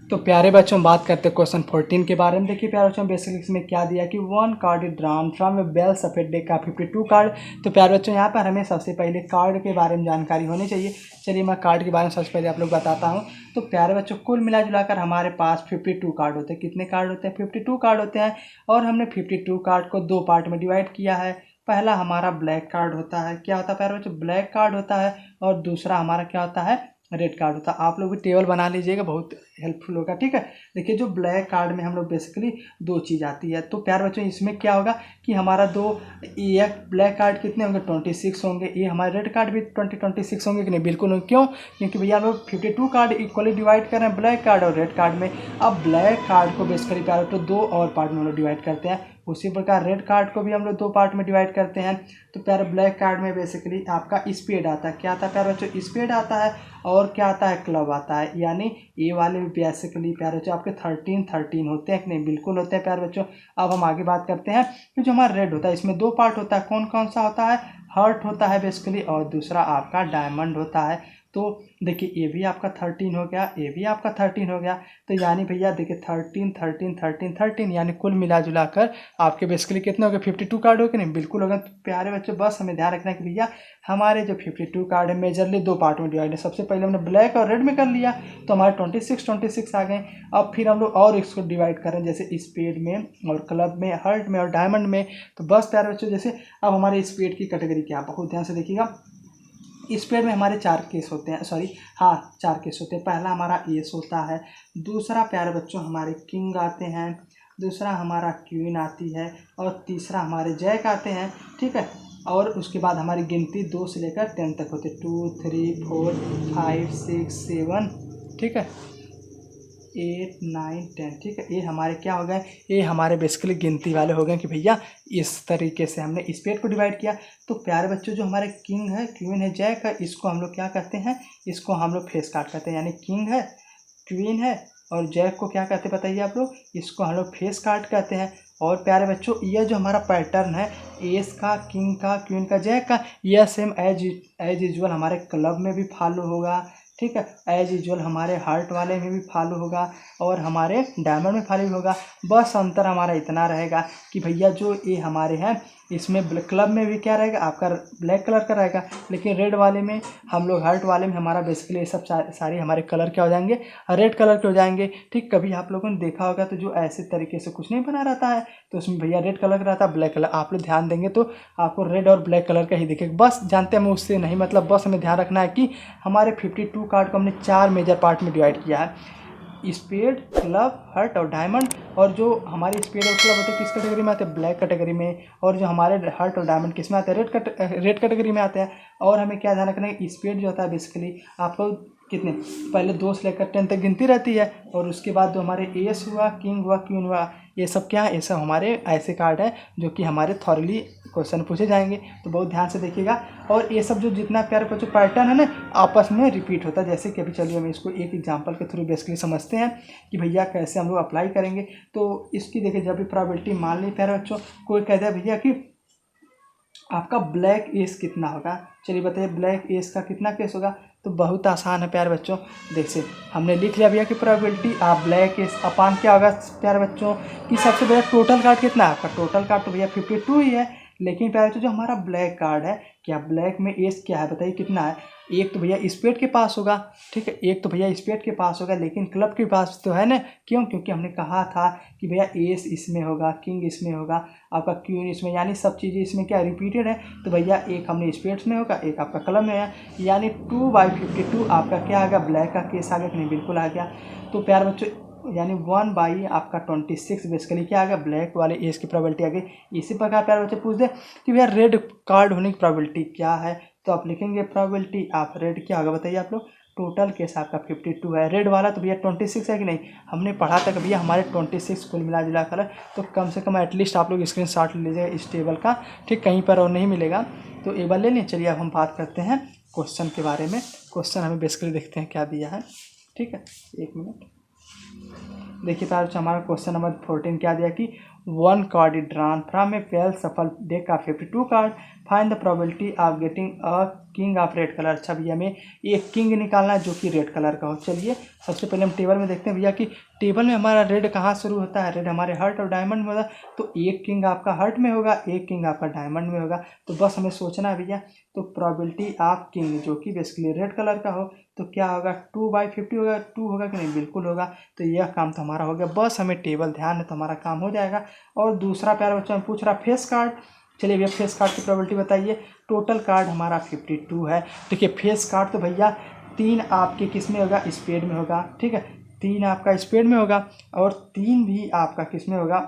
तो प्यारे बच्चों बात करते हैं क्वेश्चन 14 के बारे में। देखिए प्यारे बच्चों बेसिकली इसमें क्या दिया कि one card is drawn from a well shuffled deck का 52 कार्ड। तो प्यारे बच्चों यहाँ पर हमें सबसे पहले कार्ड के बारे में जानकारी होनी चाहिए। चलिए मैं कार्ड के बारे में सबसे पहले आप लोग बताता हूँ। तो प्यारे बच्चों कुल मिला जुलाकर हमारे पास 52 कार्ड होते हैं। कितने कार्ड होते हैं? 52 कार्ड होते हैं। और हमने 52 कार्ड को दो पार्ट में डिवाइड किया है। पहला हमारा ब्लैक कार्ड होता है। क्या होता है प्यारे बच्चों? ब्लैक कार्ड होता है। और दूसरा हमारा क्या होता है? रेड कार्ड होता है। आप लोग भी टेबल बना लीजिएगा, बहुत हेल्पफुल होगा। ठीक है, देखिए जो ब्लैक कार्ड में हम लोग बेसिकली दो चीज़ आती है। तो प्यारे बच्चों इसमें क्या होगा कि हमारा दो, ये ब्लैक कार्ड कितने होंगे? 26 होंगे। ये हमारे रेड कार्ड भी 26 होंगे कि नहीं? बिल्कुल होंगे। क्यों? क्योंकि भैया हम लोग 52 कार्ड इक्वली डिवाइड कर रहे हैं ब्लैक कार्ड और रेड कार्ड में। अब ब्लैक कार्ड को बेसिकली प्यारे बच्चों दो और पार्ट में हम लोग डिवाइड करते हैं। उसी प्रकार रेड कार्ड को भी हम लोग दो पार्ट में डिवाइड करते हैं। तो प्यारे ब्लैक कार्ड में बेसिकली आपका स्पेड आता है। क्या आता है प्यारे बच्चों? स्पेड आता है। और क्या आता है? क्लब आता है। यानी ये वाले भी बेसिकली प्यारे बच्चों आपके 13 होते हैं कि नहीं? बिल्कुल होते हैं प्यारे बच्चों। अब हम आगे बात करते हैं कि जो हमारा रेड होता है इसमें दो पार्ट होता है। कौन कौन सा होता है? हर्ट होता है बेसिकली, और दूसरा आपका डायमंड होता है। तो देखिए ये भी आपका 13 हो गया, ये भी आपका 13 हो गया। तो यानी भैया देखिए 13 13 13 13 यानी कुल मिला जुला कर आपके बेसिकली कितने हो गए? 52 कार्ड हो गए नहीं? बिल्कुल हो गए। तो प्यारे बच्चों बस हमें ध्यान रखना है कि भैया हमारे जो 52 कार्ड है मेजरली दो पार्ट में डिवाइड है। सबसे पहले हमने ब्लैक और रेड में कर लिया तो हमारे 26 आ गए। अब फिर हम लोग और इसको डिवाइड करें जैसे स्पेड में और क्लब में, हर्ट में और डायमंड में। तो बस प्यारे बच्चों जैसे अब हमारे स्पेड की कैटेगरी क्या, बहुत ध्यान से देखिएगा। स्पेड में हमारे चार केस होते हैं, चार केस होते हैं। पहला हमारा एस होता है, दूसरा प्यारे बच्चों हमारे किंग आते हैं, दूसरा हमारा क्वीन आती है, और तीसरा हमारे जैक आते हैं। ठीक है, और उसके बाद हमारी गिनती 2 से लेकर 10 तक होती है। 2 3 4 5 6 7, ठीक है, 8 9 10। ठीक है, ये हमारे क्या हो गए? ये हमारे बेसिकली गिनती वाले हो गए कि भैया इस तरीके से हमने स्पेड को डिवाइड किया। तो प्यारे बच्चों जो हमारे किंग है, क्वीन है, जैक है, इसको हम लोग क्या कहते हैं? इसको हम लोग फेस कार्ड कहते हैं। यानी किंग है, क्वीन है और जैक को क्या कहते हैं बताइए आप लोग? इसको हम लोग फेस कार्ड कहते हैं। और प्यारे बच्चों यह जो हमारा पैटर्न है एस का, किंग का, क्वीन का, जैक का, यह सेम एज यूजुअल हमारे क्लब में भी फॉलो होगा। ठीक है, एज यूजुअल हमारे हार्ट वाले में भी फॉलो होगा और हमारे डायमंड में फॉलो होगा। बस अंतर हमारा इतना रहेगा कि भैया जो ये हमारे हैं इसमें क्लब में भी क्या रहेगा? आपका ब्लैक कलर का रहेगा, लेकिन रेड वाले में हम लोग, हार्ट वाले में हमारा बेसिकली ये सब सारे हमारे कलर क्या हो जाएंगे? रेड कलर के हो जाएंगे। ठीक, कभी आप लोगों ने देखा होगा तो जो ऐसे तरीके से कुछ नहीं बना रहता है तो उसमें भैया रेड कलर का रहता है, ब्लैक कलर। आप लोग ध्यान देंगे तो आपको रेड और ब्लैक कलर का ही दिखेगा। बस जानते हैं मैं उससे नहीं, मतलब बस हमें ध्यान रखना है कि हमारे 52 कार्ड को हमने 4 मेजर पार्ट में डिवाइड किया है। स्पेड, क्लब, हर्ट और डायमंड। और जो हमारे स्पेड और क्लब होते हैं किस कैटेगरी में आते हैं? ब्लैक कैटेगरी में। और जो हमारे हर्ट और डायमंड किस में आते हैं? रेड कैटेगरी में आते हैं। और हमें क्या ध्यान रखना है? स्पेड जो होता है बेसिकली आपको कितने, पहले 2 से लेकर 10 तक गिनती रहती है, और उसके बाद जो हमारे एस हुआ, किंग हुआ, क्वीन हुआ, ये सब क्या है? ये सब हमारे ऐसे कार्ड हैं जो कि हमारे थॉरली क्वेश्चन पूछे जाएंगे। तो बहुत ध्यान से देखिएगा। और ये सब जो जितना प्यारे बच्चों पैटर्न है ना आपस में रिपीट होता है। जैसे कि अभी चलिए हम इसको एक एग्जांपल के थ्रू बेसिकली समझते हैं कि भैया कैसे हम लोग अप्लाई करेंगे। तो इसकी देखिए जब भी प्रोबेबिलिटी मान ली प्यारे बच्चों, कोई कहता है भैया कि आपका ब्लैक एस कितना होगा? चलिए बताइए ब्लैक एस का कितना केस होगा? तो बहुत आसान है प्यारे बच्चों। देखिए हमने लिख लिया भैया कि प्रोबेबिलिटी आप ब्लैक एस अपान क्या होगा प्यारे बच्चों कि सबसे बड़ा टोटल कार्ड कितना है आपका? टोटल कार्ड तो भैया 52 ही है। लेकिन प्यारे बच्चों जो हमारा ब्लैक कार्ड है, क्या ब्लैक में एस क्या है बताइए कितना है? एक तो भैया स्पेड के पास होगा। ठीक है, एक तो भैया स्पेड के पास होगा, लेकिन क्लब के पास तो है ना। क्यों? क्योंकि हमने कहा था कि भैया एस इसमें होगा, किंग इसमें होगा, आपका क्वीन इसमें, यानी सब चीज़ें इसमें क्या रिपीटेड है। तो भैया एक हमने स्पेड्स में होगा, एक आपका क्लब में है, यानी 2/52 आपका क्या आ गया? ब्लैक का केस आ गया कि नहीं? बिल्कुल आ गया। तो प्यार बच्चों यानी 1 आपका 26 बेसिकली क्या आ गया? ब्लैक वाले एस की प्रोबेबिलिटी आ गई। इसी प्रकार प्यार बच्चे पूछ दे कि भैया रेड कार्ड होने की प्रोबेबिलिटी क्या है? तो आप लिखेंगे प्रोबेबिलिटी आप रेड क्या होगा बताइए आप लोग? टोटल केस आपका 52 है, रेड वाला तो भैया 26 है कि नहीं? हमने पढ़ा था कि भैया हमारे 26 कुल मिला जुला कर। तो कम से कम एटलीस्ट आप लोग स्क्रीनशॉट ले लीजिएगा इस टेबल का। ठीक, कहीं पर और नहीं मिलेगा तो एक बार ले लें। चलिए अब हम बात करते हैं क्वेश्चन के बारे में। क्वेश्चन हमें बेसिकली देखते हैं क्या दिया है। ठीक है, एक मिनट। देखिए तार हमारा क्वेश्चन नंबर 14 क्या दिया कि one card is drawn from A well सफल डेक का 52 card. Find the probability of getting a king of red colour. अच्छा भैया हमें एक किंग निकालना है जो कि रेड कलर का हो। चलिए सबसे पहले हम टेबल में देखते हैं भैया कि टेबल में हमारा रेड कहाँ शुरू होता है, रेड हमारे हर्ट और डायमंड में होगा, तो एक किंग आपका हर्ट में होगा, एक किंग आपका डायमंड में होगा। तो बस हमें सोचना है भैया, तो प्रोबेबिलिटी ऑफ किंग जो कि बेसिकली रेड कलर का हो तो क्या होगा, 2/50 होगा, 2 होगा कि नहीं, बिल्कुल होगा। तो यह काम तो हमारा हो गया, बस हमें टेबल ध्यान है तो हमारा काम हो जाएगा। और दूसरा प्यारा बच्चा में पूछ रहा फेस कार्ड। चलिए भैया फेस कार्ड की प्रोबेबिलिटी बताइए। टोटल कार्ड हमारा 52 है। देखिए फेस कार्ड तो भैया 3 आपके किस में होगा, स्पेड में होगा, ठीक है, 3 आपका स्पेड में होगा और 3 भी आपका किस में होगा,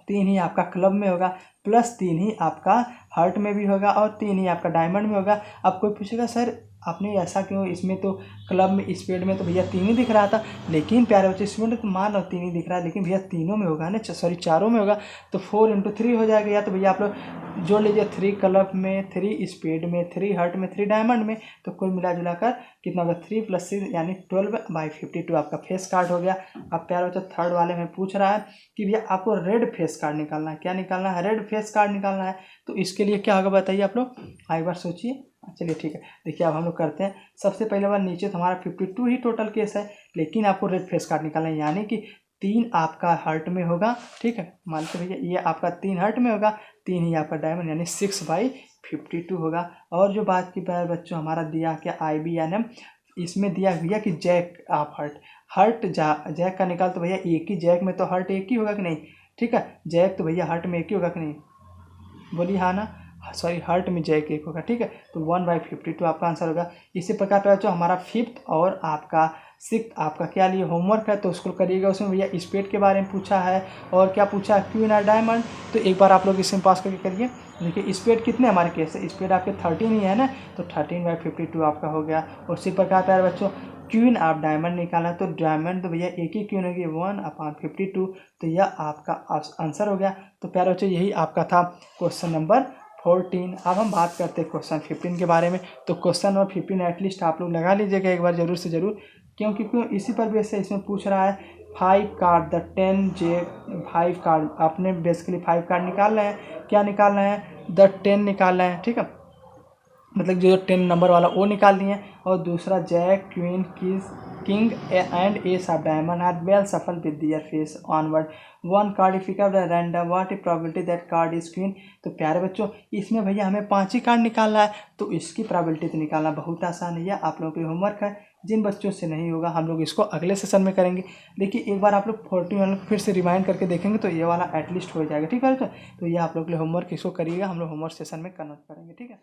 3 ही आपका क्लब में होगा, प्लस 3 ही आपका हार्ट में भी होगा और 3 ही आपका डायमंड में होगा। अब कोई पूछेगा सर आपने ऐसा क्यों, इसमें तो क्लब में स्पेड में तो भैया 3 ही दिख रहा था, लेकिन प्यारे बच्चे इसमें तो मान लो 3 ही दिख रहा है, लेकिन भैया तीनों में होगा ना, सॉरी चारों में होगा, तो 4 × 3 हो जाएगा। या तो भैया आप लोग जोड़ लीजिए, 3 क्लब में, 3 स्पेड में, 3 हार्ट में, 3 डायमंड में, तो कुल मिला जुला कर कितना होगा, 3 + 6 यानी 12/52 आपका फेस कार्ड हो गया। अब प्यारे बच्चे थर्ड वाले में पूछ रहा है कि भैया आपको रेड फेस कार्ड निकालना है। क्या निकालना है, रेड फेस कार्ड निकालना है। तो इसके लिए क्या होगा बताइए आप लोग, एक बार सोचिए। चलिए ठीक है, देखिए अब हम लोग करते हैं। सबसे पहले बार नीचे तो हमारा 52 ही टोटल केस है, लेकिन आपको रेड फेस कार्ड निकालना है, यानी कि 3 आपका हार्ट में होगा, ठीक है, मानते भैया ये आपका 3 हार्ट में होगा, 3 ही आपका डायमंड यानी 6/52 होगा। और जो बात की बच्चों हमारा दिया क्या IBNM, इसमें दिया भैया कि जैक ऑफ हर्ट जैक का निकाल, तो भैया एक ही जैक में तो हर्ट एक ही होगा कि नहीं, ठीक है, जैक तो भैया हर्ट में एक ही होगा कि नहीं, बोलिए हाँ ना, सॉरी हर्ट में जैक एक होगा, ठीक है, तो 1/52 आपका आंसर होगा। इसी प्रकार पे जो हमारा 5th और आपका 6th आपका क्या लिए होमवर्क है तो उसको करिएगा। उसमें भैया स्पेड के बारे में पूछा है और क्या पूछा है, क्वीन और डायमंड, तो एक बार आप लोग इसमें पास करके करिए। देखिए स्पेड कितने हमारे केस है, स्पेड आपके 13 ही है ना, तो 13/52 आपका हो गया। और उसी प्रकार प्यारे बच्चों क्वीन आप डायमंड निकालना, तो डायमंड तो भैया एक ही क्वीन होगी 1/52, तो यह आपका आंसर हो गया। तो प्यारे बच्चों यही आपका था क्वेश्चन नंबर 14। अब हम बात करते हैं क्वेश्चन 15 के बारे में। तो क्वेश्चन नंबर 15 एटलीस्ट आप लोग लगा लीजिएगा एक बार जरूर से ज़रूर, क्योंकि इसी पर बेस से इसमें पूछ रहा है 5 कार्ड द 10 J 5 कार्ड, आपने बेसिकली 5 कार्ड निकालना है। क्या निकालना है, द 10 निकालना है, ठीक है, मतलब जो 10 नंबर वाला वो निकालनी है। और दूसरा jack queen king and ace of diamond are well shuffled with their face onward, 1 card if you random what is probability that card is queen. तो प्यारे बच्चों इसमें भैया हमें 5 ही कार्ड निकालना है, तो इसकी प्रोबेबिलिटी तो निकालना बहुत आसान है। आप लोगों के होमवर्क है, जिन बच्चों से नहीं होगा हम लोग इसको अगले सेशन में करेंगे। देखिए एक बार आप लोग 41 फिर से रिमाइंड करके देखेंगे तो ये वाला एटलीस्ट हो जाएगा, ठीक है। तो ये आप लोग के लिए होमवर्क इसको करिएगा, हम लोग होमवर्क सेशन में कन्वर्ट करेंगे, ठीक है।